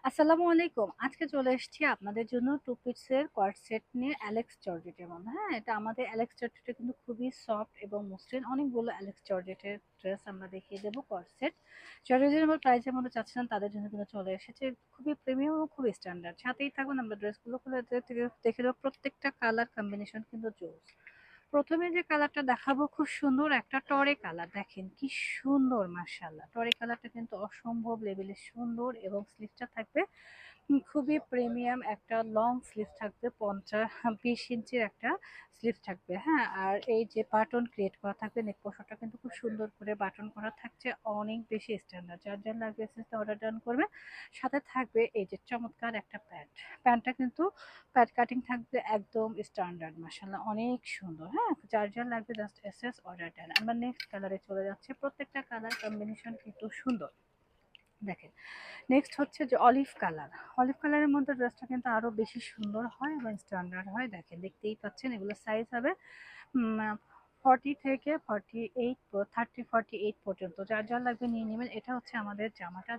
আসসালামু আলাইকুম। আজকে চলে এসেছি আপনাদের জন্য টু পিসের কোয়ার্ড সেট নিয়ে অ্যালেক্স জর্জেটের মধ্যে। হ্যাঁ, এটা আমাদের অ্যালেক্স জর্জেটের কিন্তু খুবই সফট এবং মসৃণ। অনেকগুলো অ্যালেক্স জর্জেটের ড্রেস আমরা দেখিয়ে দেবো কোয়ার্ড সেট। যারা রিজনেবল প্রাইসের মধ্যে চাচ্ছিলেন তাদের জন্য কিন্তু চলে এসেছে। খুবই প্রিমিয়াম ও খুবই স্ট্যান্ডার্ড। সাথেই থাকুন, আমরা ড্রেসগুলো খুলে দেখে দেবো। প্রত্যেকটা কালার কম্বিনেশন কিন্তু জোস। প্রথমে যে কালারটা দেখাবো খুব সুন্দর একটা টরে কালার, দেখেন কি সুন্দর, মাশাআল্লাহ। টরে কালারটা কিন্তু অসম্ভব লেভেলের সুন্দর এবং স্লিভটা থাকবে খুবই প্রিমিয়াম একটা লং স্লিভ থাকবে, 20 ইঞ্চির একটা স্লিভ থাকবে। হ্যাঁ, আর এই যে বাটন ক্রিয়েট করা থাকবে, নেক পোর্শনটা কিন্তু খুব সুন্দর করে বাটন করা থাকছে, অনেক বেশি স্ট্যান্ডার্ড। যার যার লাগবে এসএসটা অর্ডার ডান করবে। সাথে থাকবে এই যে চমৎকার একটা প্যান্টটা কিন্তু প্যাড কাটিং থাকবে একদম স্ট্যান্ডার্ড, মাশাআল্লাহ অনেক সুন্দর। হ্যাঁ, যার যার লাগবে জাস্ট এসএস অর্ডার ডান। আমরা নেক্সট কালারে চলে যাচ্ছি। প্রত্যেকটা কালার কম্বিনেশন কিন্তু সুন্দর, দেখেন। নেক্সট হচ্ছে যে অলিভ কালার। অলিভ কালারের মধ্যে ড্রেসটা কিন্তু আরো বেশি সুন্দর হয় এবং স্ট্যান্ডার্ড হয়, দেখেন দেখতেই পাচ্ছেন। এগুলো সাইজ হবে 40 থেকে 48, 30-48 পর্যন্ত। যার যার লাগবে নিয়ে নেবেন। এটা হচ্ছে আমাদের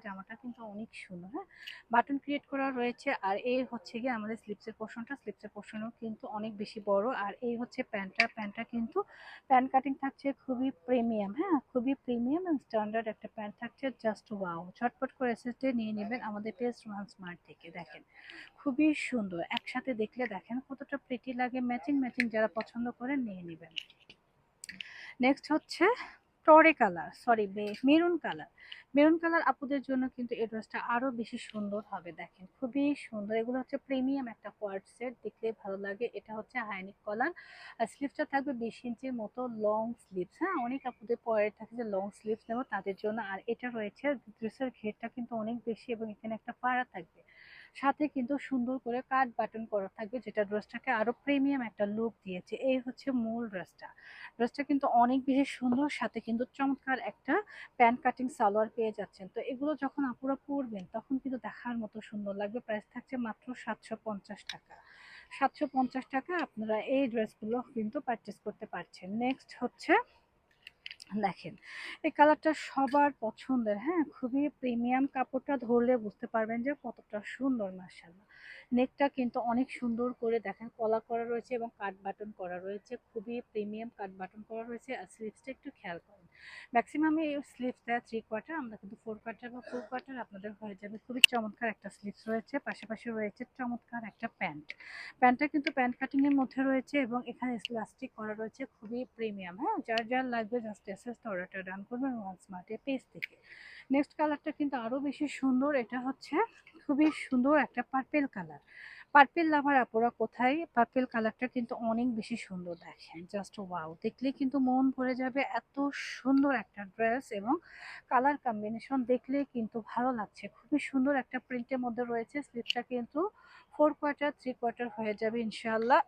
জামাটা কিন্তু অনেক সুন্দর। হ্যাঁ, বাটন ক্রিয়েট করা রয়েছে। আর এই হচ্ছে গিয়ে আমাদের স্লিপসের পোর্শনও কিন্তু অনেক বেশি বড়। আর এই হচ্ছে প্যান্টটা কিন্তু প্যান্ট কাটিং থাকছে খুবই প্রিমিয়াম। হ্যাঁ, খুবই প্রিমিয়াম এবং স্ট্যান্ডার্ড একটা প্যান্ট থাকছে, জাস্ট ওয়াও। ঝটপট করে এসএসডি নিয়ে নেবেন আমাদের পেজ রোহান স্মার্ট থেকে, দেখেন খুবই সুন্দর। একসাথে দেখলে দেখেন কতটা প্রিটি লাগে। ম্যাচিং ম্যাচিং যারা পছন্দ করেন নিয়ে নেবেন। নেক্সট হচ্ছে টরে colour, sorry maroon colour. Maroon colour আপুদের জন্য কিন্তু এই ড্রেসটা আরো বেশি সুন্দর হবে, দেখেন খুবই সুন্দর। এগুলো হচ্ছে প্রিমিয়াম একটা কোয়ার্ড সেট, দেখলে ভালো লাগে। এটা হচ্ছে হাইনেক কলার, আর স্লিভসটা থাকবে 20 ইঞ্চির মতো লং স্লিভস। হ্যাঁ, অনেক আপুদের পরে থাকে যে লং স্লিভস নেবো তাদের জন্য। আর এটা রয়েছে ড্রেসের ঘেরটা কিন্তু অনেক বেশি এবং এখানে একটা পাড়া থাকবে। সাথে কিন্তু সুন্দর করে কাট বাটন করা থাকবে, যেটা ড্রেসটাকে আরো প্রিমিয়াম একটা লুক দিয়েছে। এই হচ্ছে মূল ড্রেসটা। ড্রেসটা কিন্তু অনেক বেশি সুন্দর, সাথে কিন্তু চমৎকার একটা প্যান্ট কাটিং সালোয়ার পেয়ে যাচ্ছেন। তো এগুলো যখন আপুরা পরবেন তখন কিন্তু দেখার মতো সুন্দর লাগবে। প্রাইস থাকছে মাত্র 750 টাকা। 750 টাকা আপনারা এই ড্রেসগুলো কিন্তু পারচেস করতে পারছেন। নেক্সট হচ্ছে, দেখেন এই কালারটা সবার পছন্দের। হ্যাঁ, খুবই প্রিমিয়াম, কাপড়টা ধরলে বুঝতে পারবেন যে কতটা সুন্দর, মাশাআল্লাহ। নেকটা কিন্তু অনেক সুন্দর করে দেখেন কলা করা রয়েছে এবং কাট বাটন করা রয়েছে, খুবই প্রিমিয়াম কাট বাটন করা রয়েছে। আর স্লিভসটা একটু খেয়াল করেন, ম্যাক্সিমাম এই স্লিভসটা 3 কোয়ার্টার, আমরা কিন্তু 4 কোয়ার্টার বা 4 কোয়ার্টার আপনাদের হয়ে যাবে। খুবই চমৎকার একটা স্লিভস রয়েছে, পাশাপাশি রয়েছে চমৎকার একটা প্যান্টটা কিন্তু প্যান্ট কাটিং এর মধ্যে রয়েছে এবং এখানে ইলাস্টিক করা রয়েছে, খুবই প্রিমিয়াম। হ্যাঁ, যার যার লাগবে জাস্ট এসএস অর্ডারটা ডান করবেন ওয়ান স্মার্টের পেজ থেকে। নেক্সট কালারটা কিন্তু আরো বেশি সুন্দর। এটা হচ্ছে খুবই সুন্দর একটা পার্পেল কালার। পার্পেল লাভার আপুরা কোথায়, পার্পেল কালারটা কিন্তু অনেক বেশি সুন্দর, দেখেন জাস্ট ওয়াও। দেখলে কিন্তু মন ভরে যাবে, এত সুন্দর একটা ড্রেস এবং কালার কম্বিনেশন দেখলে কিন্তু ভালো লাগছে। খুবই সুন্দর একটা প্রিন্টের মধ্যে রয়েছে। স্লিপটা কিন্তু 4 কোয়ার্টার 3 কোয়ার্টার হয়ে যাবে ইনশাল্লাহ।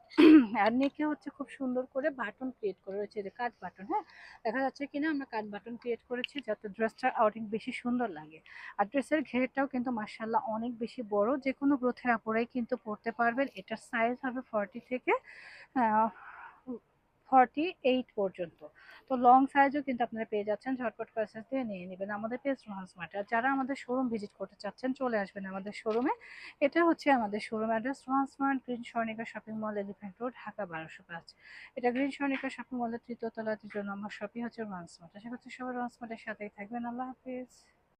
আর নেকে হচ্ছে খুব সুন্দর করে বাটন ক্রিয়েট করে রয়েছে, যে কাট বাটন। হ্যাঁ, দেখা যাচ্ছে কিনা আমরা কাট বাটন ক্রিয়েট করেছি যাতে ড্রেসটা অনেক বেশি সুন্দর লাগে। আর ড্রেসের ঘেরটাও কিন্তু মার্শাল্লাহ অনেক বেশি বড়, যে কোনো গ্রোথের আপুরাই কিন্তু পরতে পারবেন। এটার সাইজ হবে 40 থেকে 48 পর্যন্ত। তো লং সাইজও কিন্তু আপনারা পেয়ে যাচ্ছেন। ঝটপট করে সাইজ দিয়ে নিয়ে নেবেন আমাদের পেজ রোহান স্মার্ট। আর যারা আমাদের শোরুম ভিজিট করতে চাচ্ছেন চলে আসবেন আমাদের শোরুমে। এটা হচ্ছে আমাদের showroom address, Rohan smart, green Swarnika shopping mall, elephant road, Dhaka 1205। এটা গ্রিন স্বর্ণিকা শপিং মলের 3য় তলা, 3 নম্বর শপই হচ্ছে রোহান স্মার্ট। আশা করছি সবাই রোহান স্মার্টের সাথেই থাকবেন। আল্লাহ হাফিজ।